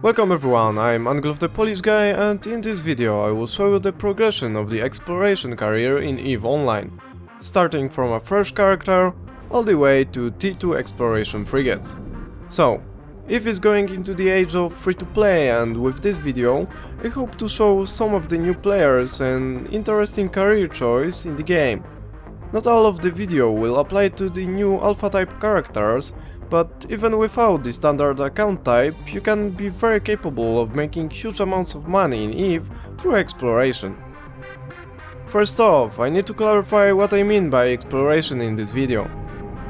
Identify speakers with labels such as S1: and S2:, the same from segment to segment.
S1: Welcome everyone, I'm AngloV the Polish guy, and in this video I will show you the progression of the exploration career in EVE Online, starting from a fresh character all the way to T2 exploration frigates. So, EVE is going into the age of free-to-play, and with this video I hope to show some of the new players an interesting career choice in the game. Not all of the video will apply to the new alpha type characters, but even without the standard account type, you can be very capable of making huge amounts of money in EVE through exploration. First off, I need to clarify what I mean by exploration in this video.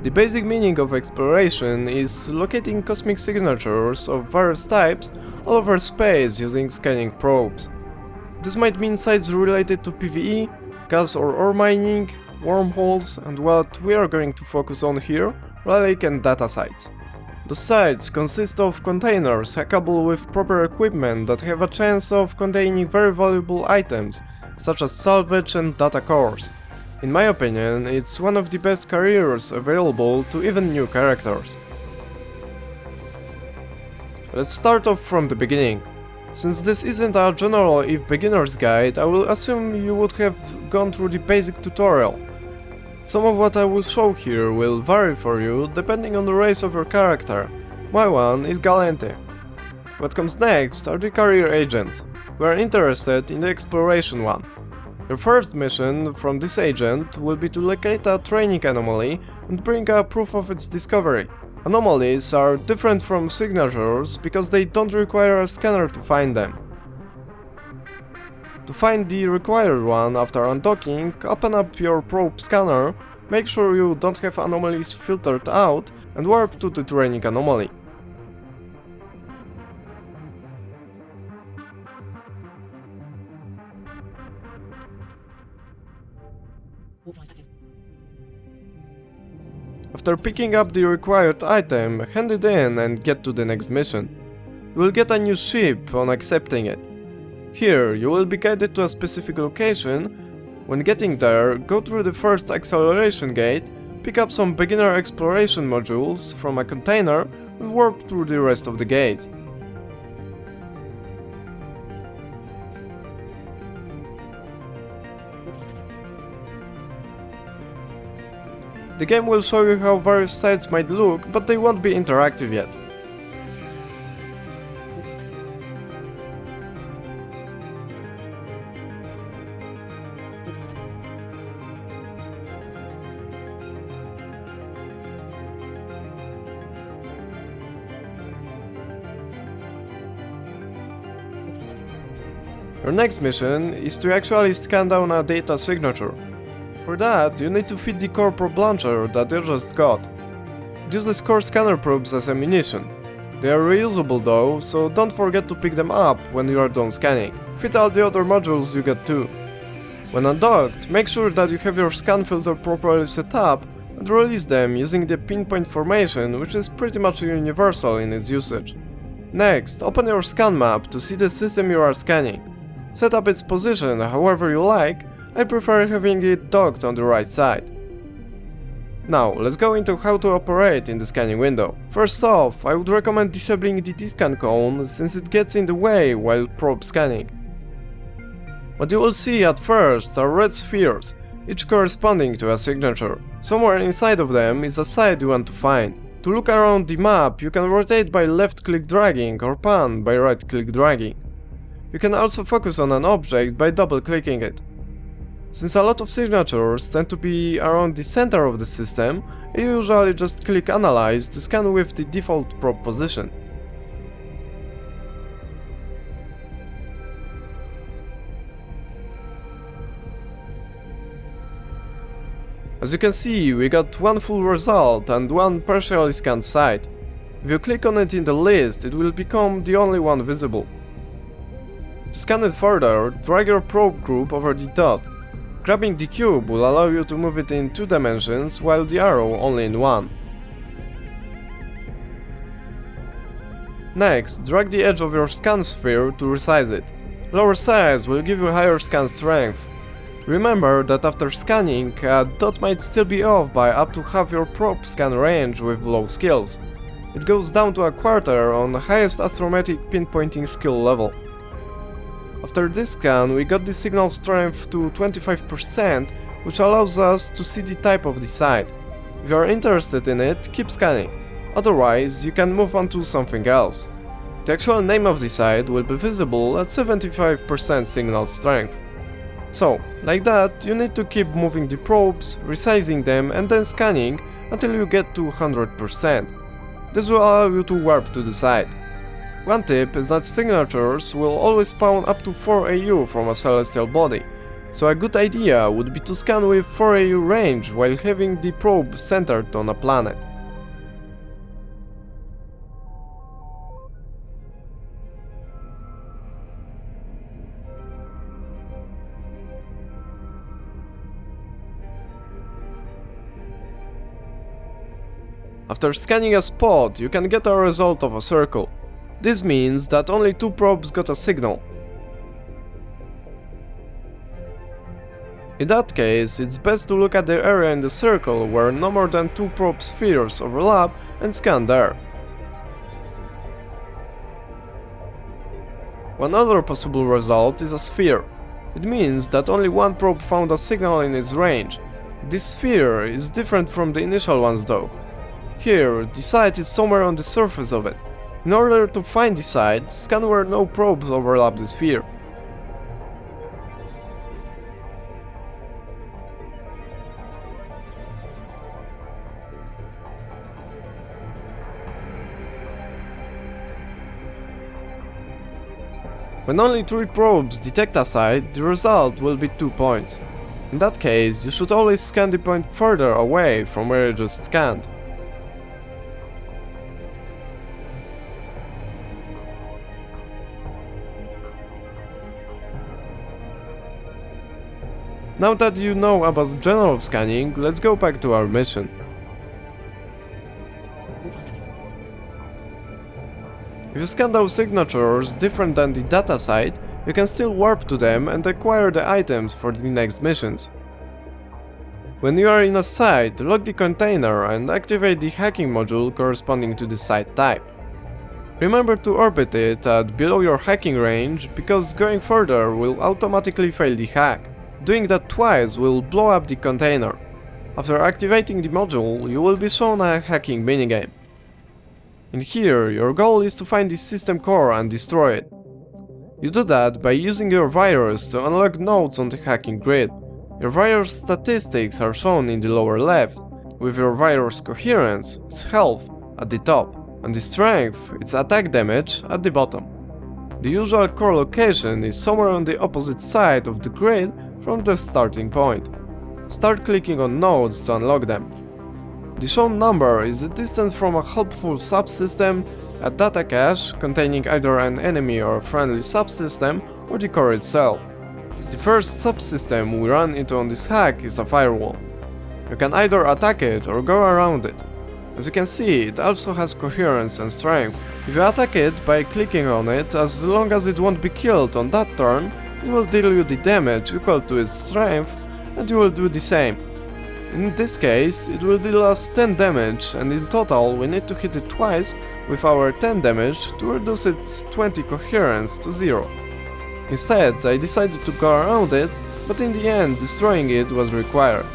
S1: The basic meaning of exploration is locating cosmic signatures of various types all over space using scanning probes. This might mean sites related to PvE, gas or ore mining, wormholes, and what we are going to focus on here, relic and data sites. The sites consist of containers hackable with proper equipment that have a chance of containing very valuable items, such as salvage and data cores. In my opinion, it's one of the best careers available to even new characters. Let's start off from the beginning. Since this isn't a general EVE beginner's guide, I will assume you would have gone through the basic tutorial. Some of what I will show here will vary for you depending on the race of your character. My one is Galente. What comes next are the career agents. We are interested in the exploration one. Your first mission from this agent will be to locate a training anomaly and bring a proof of its discovery. Anomalies are different from signatures because they don't require a scanner to find them. To find the required one after undocking, open up your probe scanner, make sure you don't have anomalies filtered out, and warp to the training anomaly. After picking up the required item, hand it in and get to the next mission. You will get a new ship on accepting it. Here, you will be guided to a specific location. When getting there, go through the first acceleration gate, pick up some beginner exploration modules from a container, and warp through the rest of the gates. The game will show you how various sites might look, but they won't be interactive yet. Your next mission is to actually scan down a data signature. For that, you need to feed the core probe launcher that you just got. It uses core scanner probes as ammunition. They are reusable though, so don't forget to pick them up when you are done scanning. Fit all the other modules you get too. When undocked, make sure that you have your scan filter properly set up and release them using the pinpoint formation, which is pretty much universal in its usage. Next, open your scan map to see the system you are scanning. Set up its position however you like. I prefer having it docked on the right side. Now, let's go into how to operate in the scanning window. First off, I would recommend disabling the T-scan cone since it gets in the way while probe scanning. What you will see at first are red spheres, each corresponding to a signature. Somewhere inside of them is a site you want to find. To look around the map, you can rotate by left-click dragging or pan by right-click dragging. You can also focus on an object by double-clicking it. Since a lot of signatures tend to be around the center of the system, I usually just click Analyze to scan with the default probe position. As you can see, we got one full result and one partially scanned site. If you click on it in the list, it will become the only one visible. To scan it further, drag your probe group over the dot. Grabbing the cube will allow you to move it in 2 dimensions, while the arrow only in 1. Next, drag the edge of your scan sphere to resize it. Lower size will give you higher scan strength. Remember that after scanning, a dot might still be off by up to half your probe scan range with low skills. it goes down to a quarter on the highest astrometric pinpointing skill level. After this scan, we got the signal strength to 25%, which allows us to see the type of the site. If you are interested in it, keep scanning, otherwise you can move on to something else. The actual name of the site will be visible at 75% signal strength. So, like that, you need to keep moving the probes, resizing them and then scanning until you get to 100%. This will allow you to warp to the site. One tip is that signatures will always spawn up to 4 AU from a celestial body, so a good idea would be to scan with 4 AU range while having the probe centered on a planet. After scanning a spot, you can get a result of a circle. This means that only 2 probes got a signal. In that case, it's best to look at the area in the circle where no more than 2 probe spheres overlap and scan there. One other possible result is a sphere. It means that only 1 probe found a signal in its range. This sphere is different from the initial ones though. Here, the site is somewhere on the surface of it. In order to find the site, scan where no probes overlap the sphere. When only 3 probes detect a site, the result will be 2 points. In that case, you should always scan the point further away from where you just scanned. Now that you know about general scanning, let's go back to our mission. If you scan those signatures different than the data site, you can still warp to them and acquire the items for the next missions. When you are in a site, lock the container and activate the hacking module corresponding to the site type. Remember to orbit it at below your hacking range, because going further will automatically fail the hack. Doing that twice will blow up the container. After activating the module, you will be shown a hacking minigame. In here, your goal is to find the system core and destroy it. You do that by using your virus to unlock nodes on the hacking grid. Your virus statistics are shown in the lower left, with your virus coherence, its health, at the top, and the strength, its attack damage, at the bottom. The usual core location is somewhere on the opposite side of the grid from the starting point. Start clicking on nodes to unlock them. The shown number is the distance from a helpful subsystem, a data cache containing either an enemy or a friendly subsystem, or the core itself. The first subsystem we run into on this hack is a firewall. You can either attack it or go around it. As you can see, it also has coherence and strength. If you attack it by clicking on it, as long as it won't be killed on that turn, it will deal you the damage equal to its strength, and you will do the same. In this case, it will deal us 10 damage, and in total we need to hit it twice with our 10 damage to reduce its 20 coherence to 0. Instead, I decided to go around it, but in the end destroying it was required.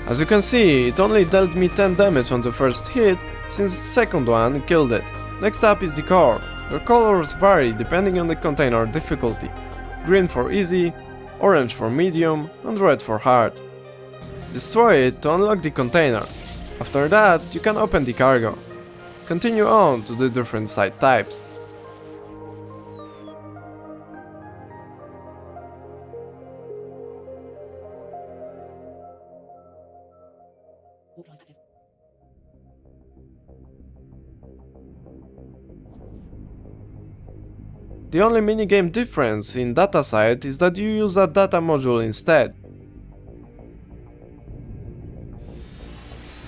S1: As you can see, it only dealt me 10 damage on the first hit, since the second one killed it. Next up is the core. Their colors vary depending on the container difficulty. Green for easy, orange for medium, and red for hard. Destroy it to unlock the container. After that, you can open the cargo. Continue on to the different site types. The only minigame difference in datasite is that you use a data module instead.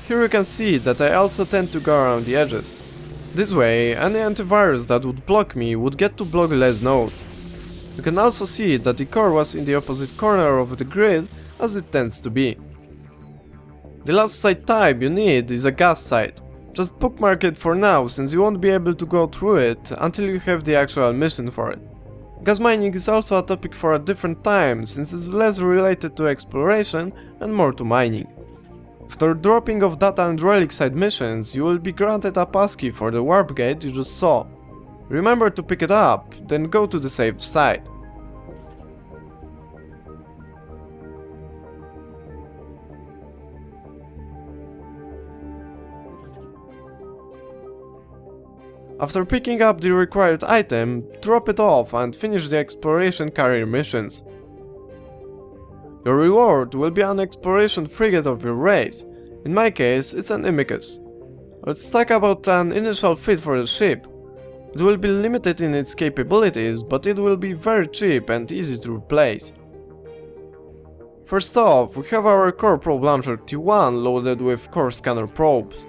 S1: Here you can see that I also tend to go around the edges. This way, any antivirus that would block me would get to block less nodes. You can also see that the core was in the opposite corner of the grid, as it tends to be. The last site type you need is a gas site. Just bookmark it for now, since you won't be able to go through it until you have the actual mission for it. Gas mining is also a topic for a different time, since it's less related to exploration and more to mining. After dropping off data and relic side missions, you will be granted a passkey for the warp gate you just saw. Remember to pick it up, then go to the saved site. After picking up the required item, drop it off and finish the exploration carrier missions. Your reward will be an exploration frigate of your race. In my case, it's an Imicus. Let's talk about an initial fit for the ship. It will be limited in its capabilities, but it will be very cheap and easy to replace. First off, we have our core probe launcher T1 loaded with core scanner probes.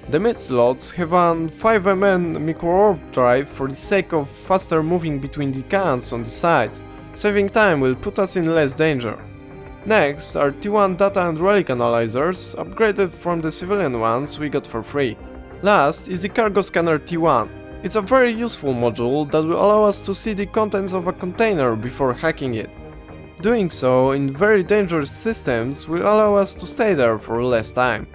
S1: The mid slots have an 5mm micro-warp drive for the sake of faster moving between the cans on the sides. Saving time will put us in less danger. Next are T1 data and relic analyzers, upgraded from the civilian ones we got for free. Last is the cargo scanner T1. It's a very useful module that will allow us to see the contents of a container before hacking it. Doing so in very dangerous systems will allow us to stay there for less time.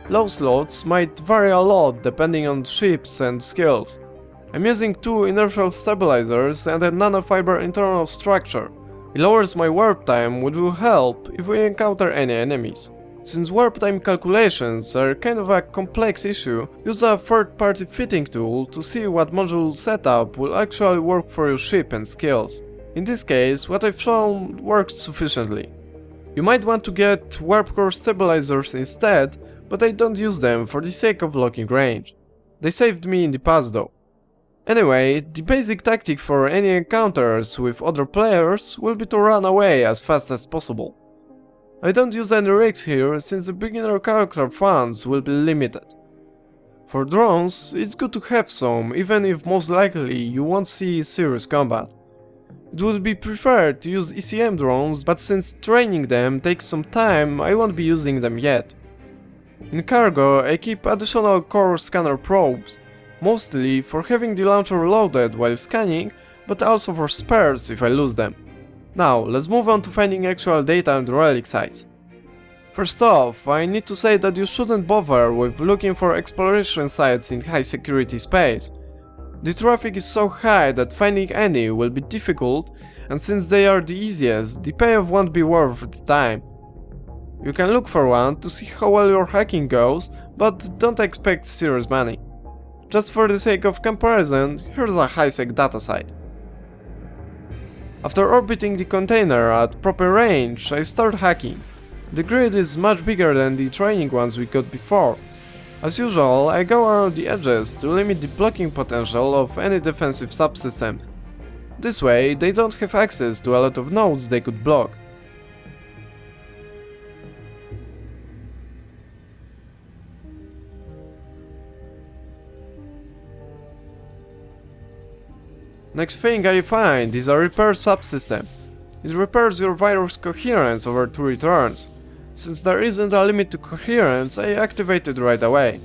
S1: Low slots might vary a lot depending on ships and skills. I'm using 2 inertial stabilizers and a nanofiber internal structure. It lowers my warp time, which will help if we encounter any enemies. Since warp time calculations are kind of a complex issue, use a third-party fitting tool to see what module setup will actually work for your ship and skills. In this case, what I've shown works sufficiently. You might want to get warp core stabilizers instead, but I don't use them for the sake of locking range. They saved me in the past though. Anyway, the basic tactic for any encounters with other players will be to run away as fast as possible. I don't use any rigs here, since the beginner character funds will be limited. For drones, it's good to have some, even if most likely you won't see serious combat. It would be preferred to use ECM drones, but since training them takes some time, I won't be using them yet. In cargo, I keep additional core scanner probes, mostly for having the launcher loaded while scanning, but also for spares if I lose them. Now, let's move on to finding actual data and relic sites. First off, I need to say that you shouldn't bother with looking for exploration sites in high security space. The traffic is so high that finding any will be difficult, and since they are the easiest, the payoff won't be worth the time. You can look for one to see how well your hacking goes, but don't expect serious money. Just for the sake of comparison, here's a high-sec data site. After orbiting the container at proper range, I start hacking. The grid is much bigger than the training ones we got before. As usual, I go around the edges to limit the blocking potential of any defensive subsystems. This way, they don't have access to a lot of nodes they could block. Next thing I find is a repair subsystem. It repairs your virus coherence over 2 returns. Since there isn't a limit to coherence, I activate it right away.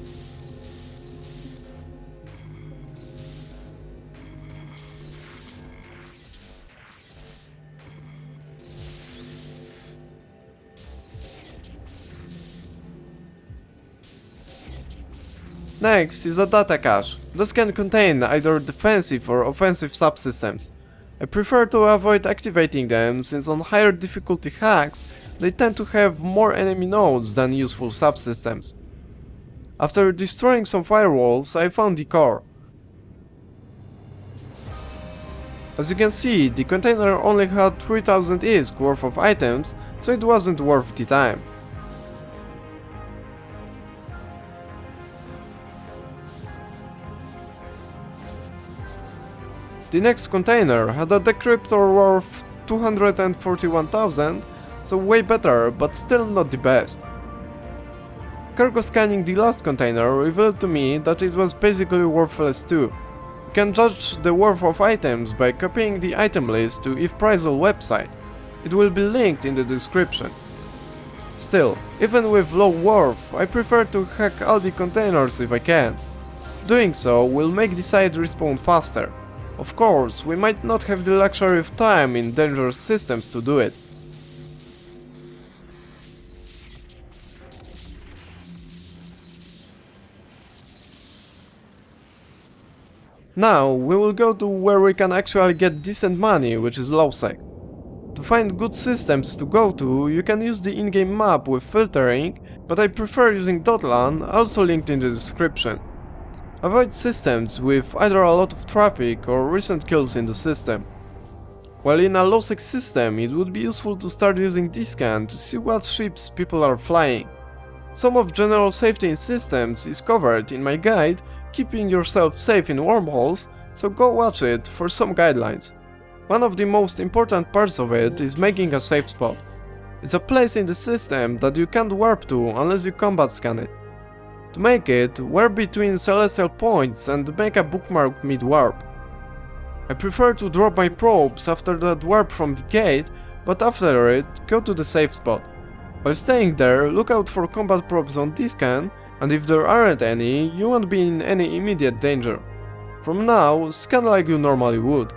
S1: Next is a data cache. This can contain either defensive or offensive subsystems. I prefer to avoid activating them, since on higher difficulty hacks they tend to have more enemy nodes than useful subsystems. After destroying some firewalls, I found the core. As you can see, the container only had 3000 ISK worth of items, so it wasn't worth the time. The next container had a decryptor worth 241,000, so way better, but still not the best. Cargo scanning the last container revealed to me that it was basically worthless too. You can judge the worth of items by copying the item list to Ifprisal website. It will be linked in the description. Still, even with low worth, I prefer to hack all the containers if I can. Doing so will make the site respawn faster. Of course, we might not have the luxury of time in dangerous systems to do it. Now, we will go to where we can actually get decent money, which is lowsec. To find good systems to go to, you can use the in-game map with filtering, but I prefer using .lan, also linked in the description. Avoid systems with either a lot of traffic or recent kills in the system. While in a lowsec system, it would be useful to start using D-scan to see what ships people are flying. Some of general safety in systems is covered in my guide, Keeping Yourself Safe in Wormholes, so go watch it for some guidelines. One of the most important parts of it is making a safe spot. It's a place in the system that you can't warp to unless you combat scan it. To make it, warp between celestial points and make a bookmark mid-warp. I prefer to drop my probes after that warp from the gate, but after it, go to the safe spot. While staying there, look out for combat probes on D-scan, and if there aren't any, you won't be in any immediate danger. From now, scan like you normally would.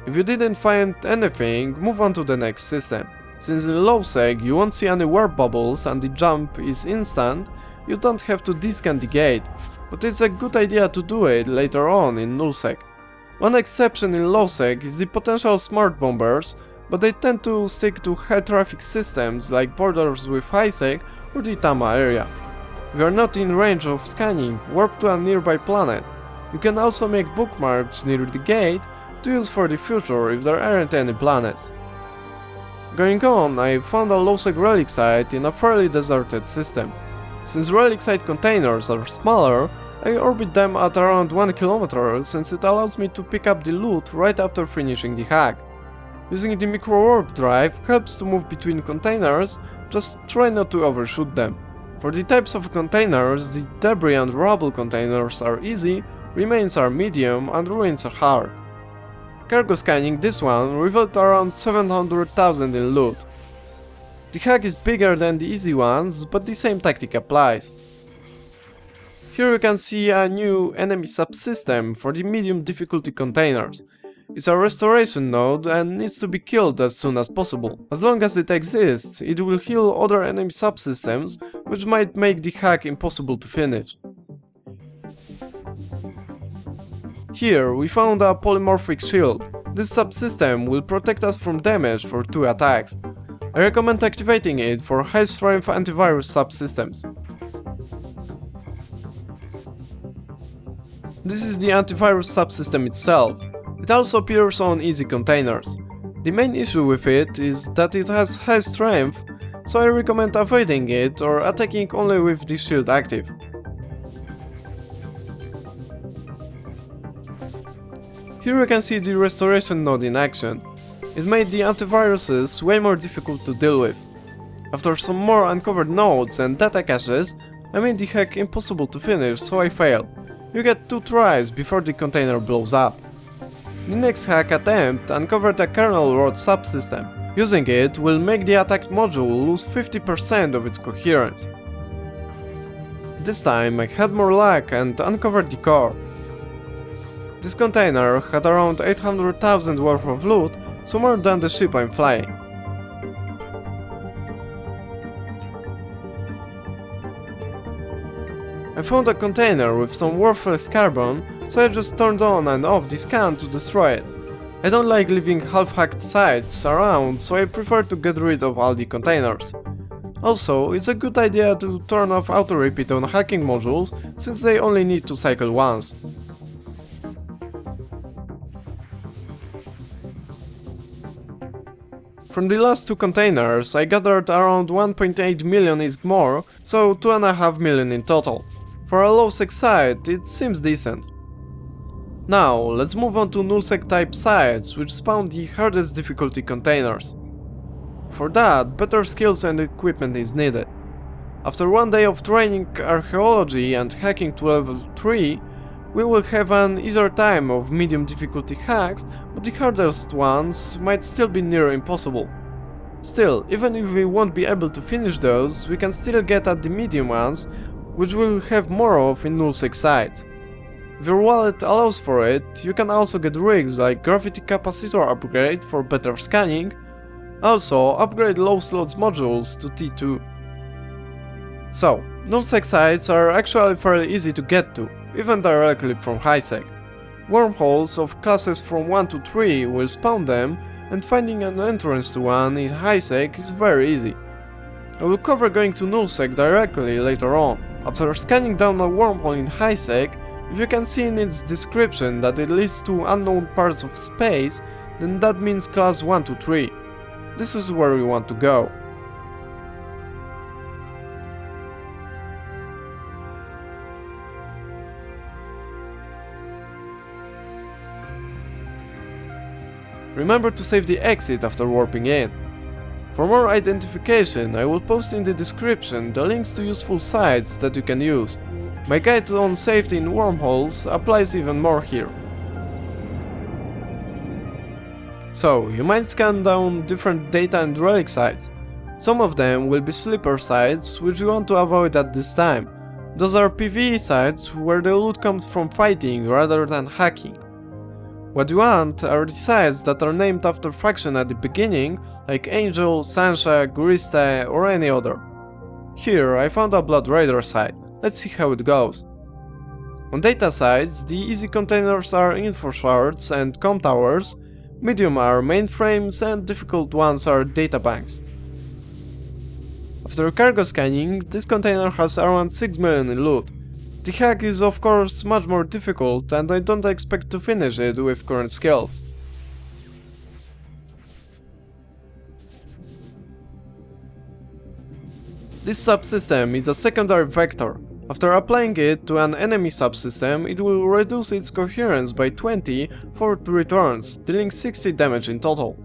S1: If you didn't find anything, move on to the next system. Since in lowsec you won't see any warp bubbles and the jump is instant, you don't have to D-scan the gate, but it's a good idea to do it later on in nullsec. One exception in lowsec is the potential smart bombers, but they tend to stick to high traffic systems like borders with highsec or the Tama area. If you are not in range of scanning, warp to a nearby planet. You can also make bookmarks near the gate to use for the future if there aren't any planets. Going on, I found a lowsec relic site in a fairly deserted system. Since relic site containers are smaller, I orbit them at around 1 km since it allows me to pick up the loot right after finishing the hack. Using the micro warp drive helps to move between containers, just try not to overshoot them. For the types of containers, the debris and rubble containers are easy, remains are medium and ruins are hard. Cargo scanning this one revealed around 700,000 in loot. The hack is bigger than the easy ones, but the same tactic applies. Here you can see a new enemy subsystem for the medium difficulty containers. It's a restoration node and needs to be killed as soon as possible. As long as it exists, it will heal other enemy subsystems, which might make the hack impossible to finish. Here we found a polymorphic shield. This subsystem will protect us from damage for 2 attacks. I recommend activating it for high strength antivirus subsystems. This is the antivirus subsystem itself. It also appears on easy containers. The main issue with it is that it has high strength, so I recommend avoiding it or attacking only with the shield active. Here you can see the restoration node in action. It made the antiviruses way more difficult to deal with. After some more uncovered nodes and data caches, I made the hack impossible to finish, so I failed. You get 2 tries before the container blows up. The next hack attempt uncovered a kernel rod subsystem. Using it will make the attacked module lose 50% of its coherence. This time I had more luck and uncovered the core. This container had around 800,000 worth of loot, so more than the ship I'm flying. I found a container with some worthless carbon, so I just turned on and off the scan to destroy it. I don't like leaving half-hacked sites around, so I prefer to get rid of all the containers. Also, it's a good idea to turn off auto-repeat on hacking modules, since they only need to cycle once. From the last 2 containers, I gathered around 1.8 million ISK more, so 2.5 million in total. For a low-sec site, it seems decent. Now, let's move on to nullsec type sites, which spawn the hardest difficulty containers. For that, better skills and equipment is needed. After 1 day of training archaeology and hacking to level 3, we will have an easier time of medium difficulty hacks, but the hardest ones might still be near impossible. Still, even if we won't be able to finish those, we can still get at the medium ones, which we'll have more of in Null 6 sites. If your wallet allows for it, you can also get rigs like gravity capacitor upgrade for better scanning, also upgrade low slots modules to T2. So, Null 6 sites are actually fairly easy to get to, even directly from HiSec. Wormholes of classes from 1 to 3 will spawn them, and finding an entrance to one in HiSec is very easy. I will cover going to nullsec directly later on. After scanning down a wormhole in HiSec, if you can see in its description that it leads to unknown parts of space, then that means class 1 to 3. This is where we want to go. Remember to save the exit after warping in. For more identification, I will post in the description the links to useful sites that you can use. My guide on safety in wormholes applies even more here. So, you might scan down different data and relic sites. Some of them will be sleeper sites, which you want to avoid at this time. Those are PvE sites where the loot comes from fighting rather than hacking. What you want are the sites that are named after faction at the beginning, like Angel, Sanshak, Griste or any other. Here I found a Blood Raider site. Let's see how it goes. On data sites, the easy containers are info shards and com towers, medium are mainframes, and difficult ones are databanks. After cargo scanning, this container has around 6 million in loot. The hack is of course much more difficult, and I don't expect to finish it with current skills. This subsystem is a secondary vector. After applying it to an enemy subsystem, it will reduce its coherence by 20 for 3 turns, dealing 60 damage in total.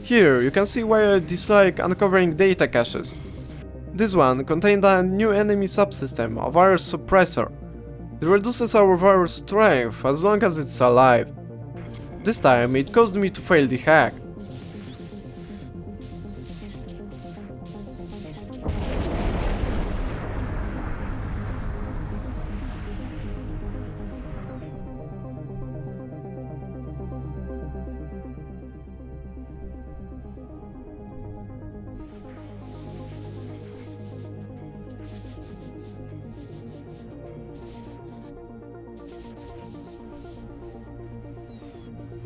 S1: Here you can see why I dislike uncovering data caches. This one contained a new enemy subsystem, a virus suppressor. It reduces our virus strength as long as it's alive. This time it caused me to fail the hack.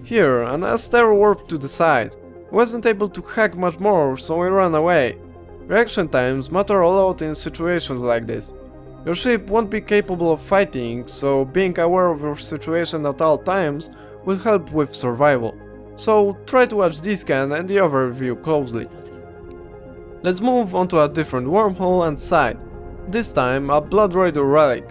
S1: Here, an Aster warped to the side. I wasn't able to hack much more, so I ran away. Reaction times matter a lot in situations like this. Your ship won't be capable of fighting, so being aware of your situation at all times will help with survival. So try to watch this scan and the overview closely. Let's move on to a different wormhole and site. This time a Blood Raider relic.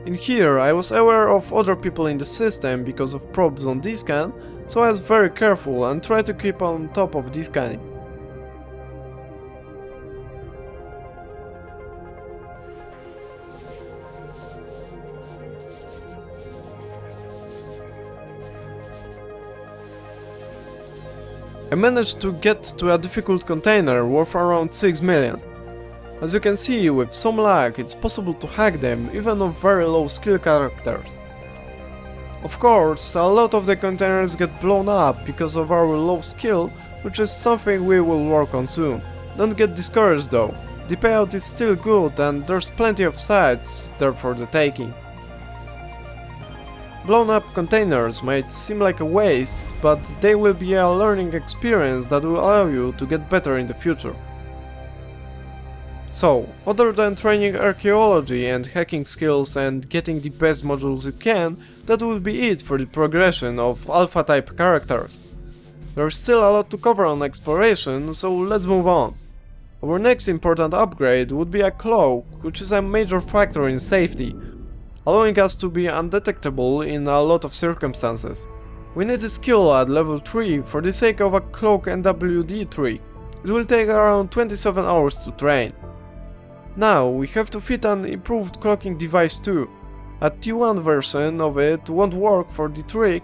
S1: In here I was aware of other people in the system because of probes on D-scan, so I was very careful and tried to keep on top of D-scanning. I managed to get to a difficult container worth around 6 million. As you can see, with some luck it's possible to hack them even of very low skill characters. Of course, a lot of the containers get blown up because of our low skill, which is something we will work on soon. Don't get discouraged though, the payout is still good and there's plenty of sites there for the taking. Blown up containers might seem like a waste, but they will be a learning experience that will allow you to get better in the future. So, other than training archaeology and hacking skills and getting the best modules you can, that will be it for the progression of alpha type characters. There's still a lot to cover on exploration, so let's move on. Our next important upgrade would be a Cloak, which is a major factor in safety, allowing us to be undetectable in a lot of circumstances. We need a skill at level 3 for the sake of a Cloak NWD tree. It will take around 27 hours to train. Now we have to fit an improved cloaking device too. A T1 version of it won't work for the trick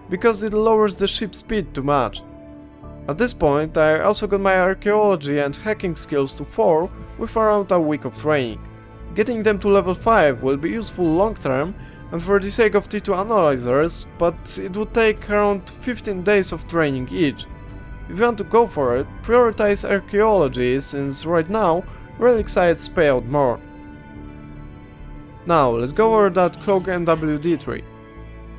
S1: because it lowers the ship speed too much. At this point I also got my archaeology and hacking skills to 4 with around a week of training. Getting them to level 5 will be useful long term and for the sake of T2 analyzers, but it would take around 15 days of training each. If you want to go for it, prioritize archaeology since right now relic sites pay out more. Now let's go over that Cloak MWD trick.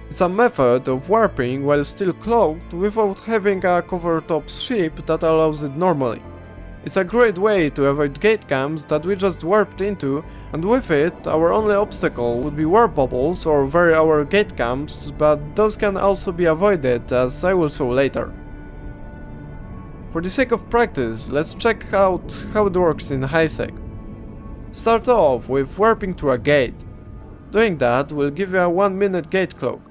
S1: It's a method of warping while still cloaked without having a Covert ship that allows it normally. It's a great way to avoid gate cams that we just warped into, and with it our only obstacle would be warp bubbles or vary our gate cams, but those can also be avoided as I will show later. For the sake of practice, let's check out how it works in HiSec. Start off with warping through a gate. Doing that will give you a 1-minute gate cloak.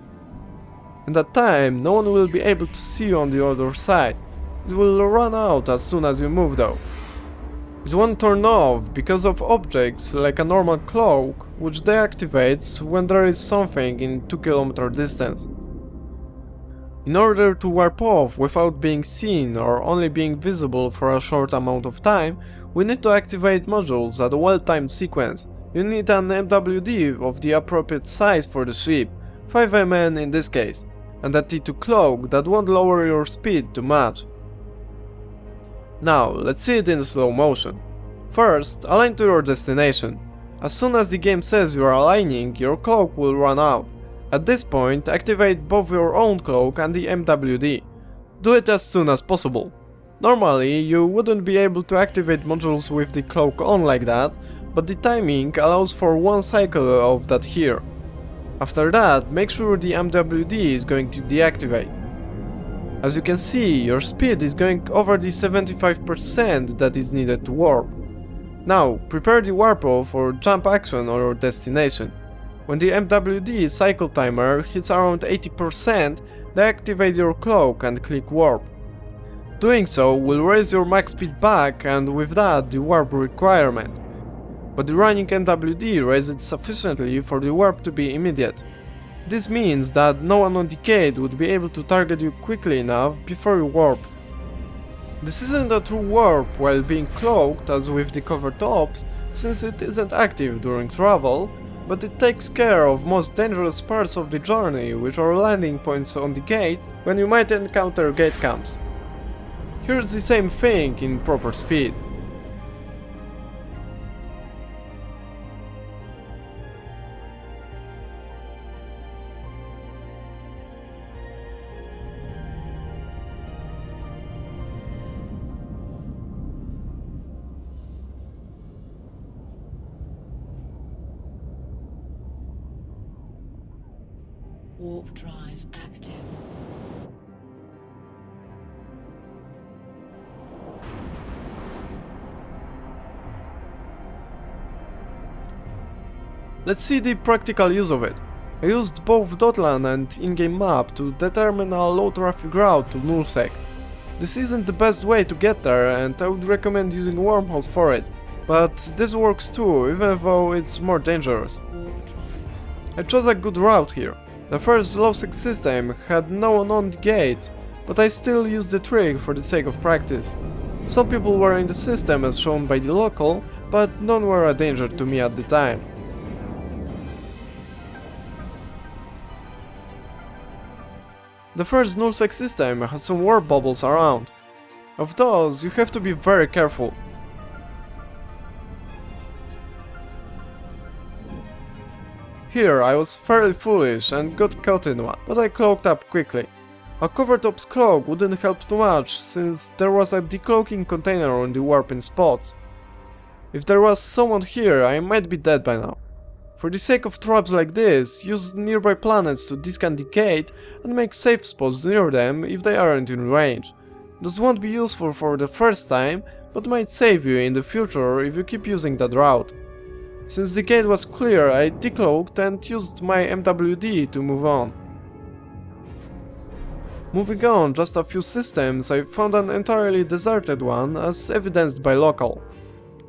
S1: In that time, no one will be able to see you on the other side. It will run out as soon as you move though. It won't turn off because of objects like a normal cloak, which deactivates when there is something in 2 km distance. In order to warp off without being seen or only being visible for a short amount of time, we need to activate modules at a well-timed sequence. You need an MWD of the appropriate size for the ship, 5 MN in this case, and a T2 cloak that won't lower your speed too much. Now, let's see it in slow motion. First, align to your destination. As soon as the game says you are aligning, your cloak will run out. At this point, activate both your own cloak and the MWD. Do it as soon as possible. Normally, you wouldn't be able to activate modules with the cloak on like that, but the timing allows for one cycle of that here. After that, make sure the MWD is going to deactivate. As you can see, your speed is going over the 75% that is needed to warp. Now, prepare the warp off or jump action on your destination. When the MWD cycle timer hits around 80%, deactivate your cloak and click warp. Doing so will raise your max speed back and with that the warp requirement. But the running MWD raises it sufficiently for the warp to be immediate. This means that no one on the gate would be able to target you quickly enough before you warp. This isn't a true warp while being cloaked as with the Covert ops, since it isn't active during travel, but it takes care of most dangerous parts of the journey, which are landing points on the gates when you might encounter gate camps. Here's the same thing in proper speed.
S2: Warp drive active.
S1: Let's see the practical use of it. I used both Dotlan and in-game map to determine a low traffic route to Nullsec. This isn't the best way to get there and I would recommend using wormholes for it, but this works too, even though it's more dangerous. I chose a good route here. The first low-sec system had no one on the gates, but I still used the trick for the sake of practice. Some people were in the system as shown by the local, but none were a danger to me at the time. The first nullsec system had some warp bubbles around. Of those, you have to be very careful. Here I was fairly foolish and got caught in one, but I cloaked up quickly. A Covert ops cloak wouldn't help too much, since there was a decloaking container on the warping spots. If there was someone here, I might be dead by now. For the sake of traps like this, use nearby planets to descan the gate and make safe spots near them if they aren't in range. This won't be useful for the first time, but might save you in the future if you keep using that route. Since the gate was clear, I decloaked and used my MWD to move on. Moving on just a few systems, I found an entirely deserted one, as evidenced by local.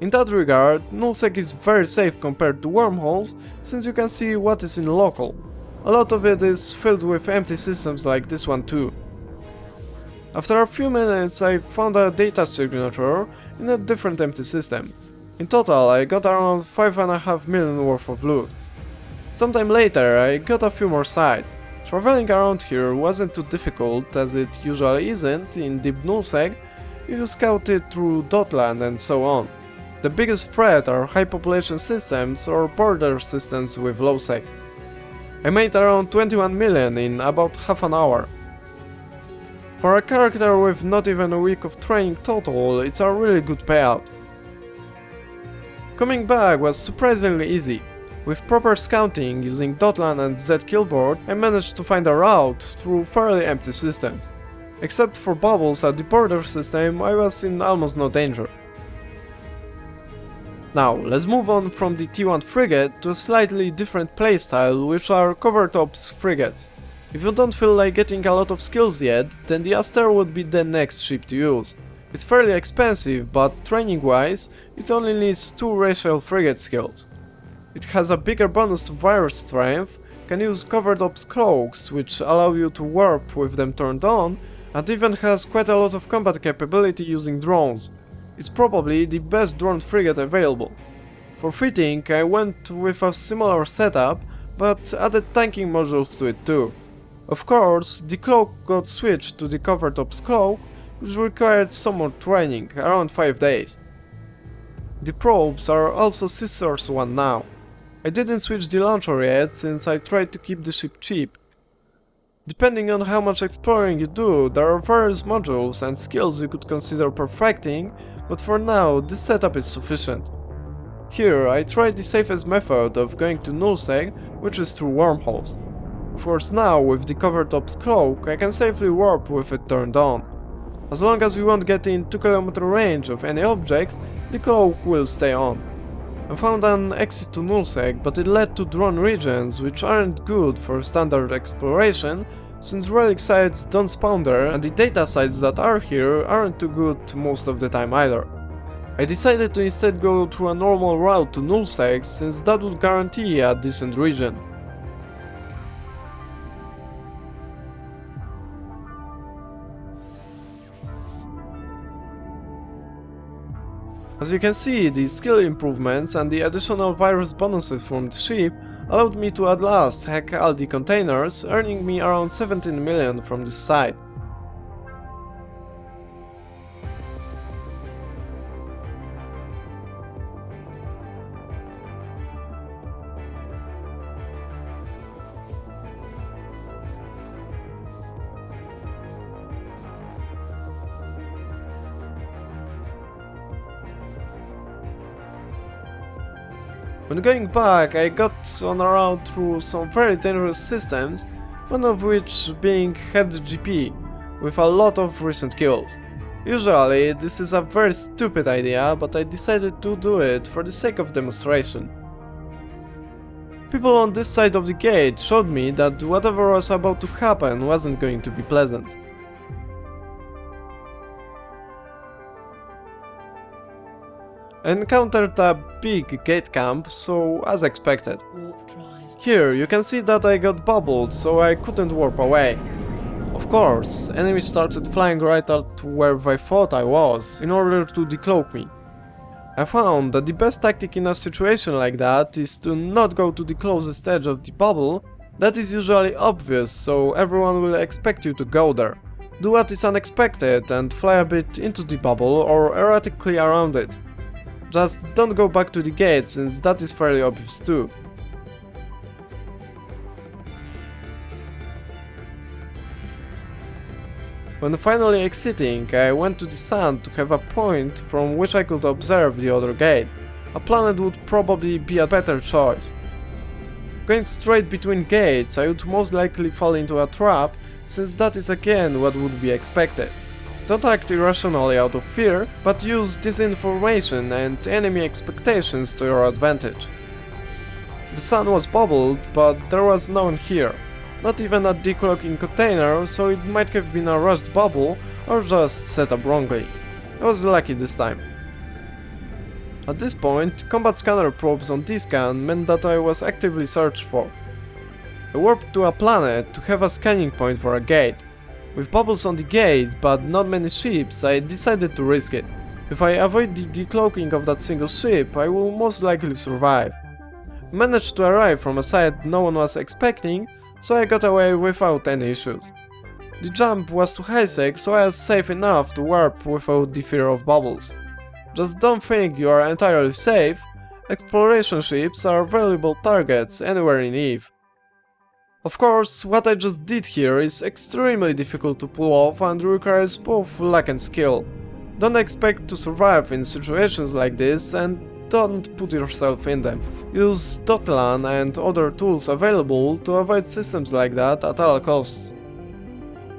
S1: In that regard, nullsec is very safe compared to wormholes, since you can see what is in local. A lot of it is filled with empty systems like this one too. After a few minutes I found a data signature in a different empty system. In total I got around 5.5 million worth of loot. Sometime later I got a few more sites. Traveling around here wasn't too difficult, as it usually isn't in deep nullsec if you scout it through dotland and so on. The biggest threat are high population systems or border systems with low sec. I made around 21 million in about half an hour. For a character with not even a week of training total, it's a really good payout. Coming back was surprisingly easy. With proper scouting using dotland and Z killboard, I managed to find a route through fairly empty systems. Except for bubbles at the border system, I was in almost no danger. Now, let's move on from the T1 frigate to a slightly different playstyle, which are Covert ops frigates. If you don't feel like getting a lot of skills yet, then the Aster would be the next ship to use. It's fairly expensive, but training wise, it only needs 2 racial frigate skills. It has a bigger bonus to virus strength, can use Covert ops cloaks, which allow you to warp with them turned on, and even has quite a lot of combat capability using drones. It's probably the best drone frigate available. For fitting, I went with a similar setup, but added tanking modules to it too. Of course, the Cloak got switched to the Covert ops Cloak, which required some more training, around 5 days. The probes are also Sisters 1 now. I didn't switch the launcher yet, since I tried to keep the ship cheap. Depending on how much exploring you do, there are various modules and skills you could consider perfecting, but for now this setup is sufficient. Here I tried the safest method of going to nullsec, which is through wormholes. Of course now, with the Covert ops Cloak, I can safely warp with it turned on. As long as we won't get in 2 km range of any objects, the Cloak will stay on. I found an exit to nullsec, but it led to drone regions which aren't good for standard exploration, since relic sites don't spawn there and the data sites that are here aren't too good most of the time either. I decided to instead go through a normal route to nullsec, since that would guarantee a decent region. As you can see, the skill improvements and the additional virus bonuses from the ship allowed me to at last hack all the containers, earning me around 17 million from this side. When going back, I got on a route through some very dangerous systems, one of which being Head GP, with a lot of recent kills. Usually, this is a very stupid idea, but I decided to do it for the sake of demonstration. People on this side of the gate showed me that whatever was about to happen wasn't going to be pleasant. I encountered a big gate camp, so as expected.
S2: Warp drive.
S1: Here you can see that I got bubbled, so I couldn't warp away. Of course, enemies started flying right at where I thought I was, in order to decloak me. I found that the best tactic in a situation like that is to not go to the closest edge of the bubble. That is usually obvious, so everyone will expect you to go there. Do what is unexpected and fly a bit into the bubble or erratically around it. Just don't go back to the gate, since that is fairly obvious too. When finally exiting, I went to the sun to have a point from which I could observe the other gate. A planet would probably be a better choice. Going straight between gates, I would most likely fall into a trap, since that is again what would be expected. Don't act irrationally out of fear, but use disinformation and enemy expectations to your advantage. The sun was bubbled, but there was no one here. Not even a decloaking container, so it might have been a rushed bubble or just set up wrongly. I was lucky this time. At this point, combat scanner probes on D-scan meant that I was actively searched for. I warped to a planet to have a scanning point for a gate. With bubbles on the gate but not many ships, I decided to risk it. If I avoid the decloaking of that single ship, I will most likely survive. I managed to arrive from a site no one was expecting, so I got away without any issues. The jump was to high sec, so I was safe enough to warp without the fear of bubbles. Just don't think you are entirely safe. Exploration ships are valuable targets anywhere in EVE. Of course, what I just did here is extremely difficult to pull off and requires both luck and skill. Don't expect to survive in situations like this and don't put yourself in them. Use Dotlan and other tools available to avoid systems like that at all costs.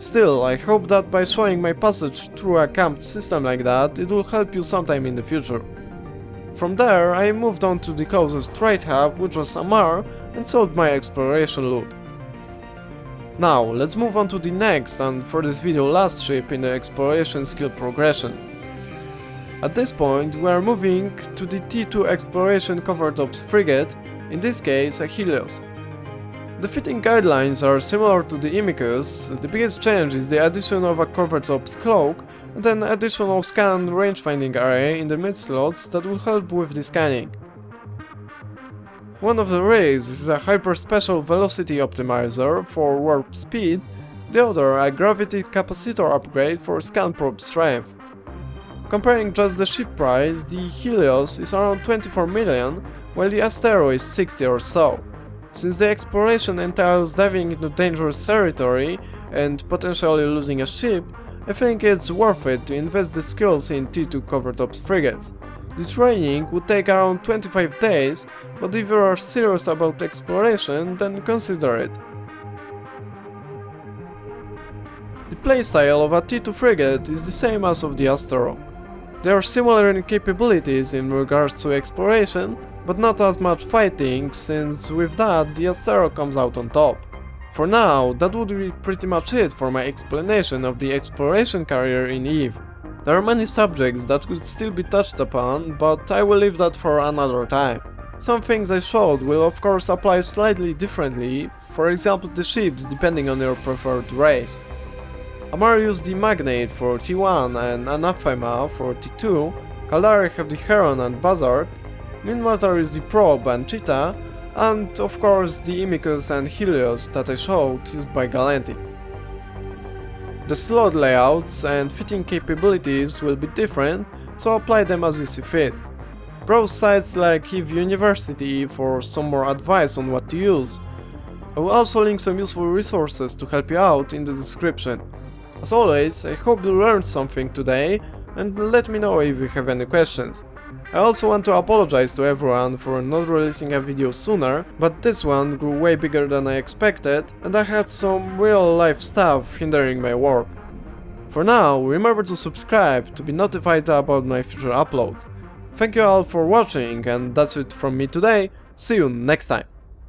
S1: Still, I hope that by showing my passage through a camped system like that, it will help you sometime in the future. From there, I moved on to the closest trade hub, which was Amar, and sold my exploration loot. Now, let's move on to the next and for this video last ship in the exploration skill progression. At this point, we are moving to the T2 exploration Covert frigate, in this case a Helios. The fitting guidelines are similar to the Imicus. The biggest change is the addition of a Covert Cloak and an additional scan range-finding array in the mid-slots that will help with the scanning. One of the rigs is a hyper-special velocity optimizer for warp speed, the other a gravity capacitor upgrade for scan probe strength. Comparing just the ship price, the Helios is around 24 million, while the Astero is 60 or so. Since the exploration entails diving into dangerous territory and potentially losing a ship, I think it's worth it to invest the skills in T2 Covert frigates. The training would take around 25 days, but if you are serious about exploration, then consider it. The playstyle of a T2 frigate is the same as of the Astero. They are similar in capabilities in regards to exploration, but not as much fighting, since with that the Astero comes out on top. For now, that would be pretty much it for my explanation of the exploration career in EVE. There are many subjects that could still be touched upon, but I will leave that for another time. Some things I showed will of course apply slightly differently, for example the ships depending on your preferred race. Amar used the Magnate for T1 and Anathema for T2, Kaldari have the Heron and Buzzard, Minmatar used the Probe and Cheetah, and of course the Imicus and Helios that I showed used by Galanti. The slot layouts and fitting capabilities will be different, so apply them as you see fit. Browse sites like EVE University for some more advice on what to use. I will also link some useful resources to help you out in the description. As always, I hope you learned something today and let me know if you have any questions. I also want to apologize to everyone for not releasing a video sooner, but this one grew way bigger than I expected and I had some real life stuff hindering my work. For now, remember to subscribe to be notified about my future uploads. Thank you all for watching and that's it from me today, see you next time.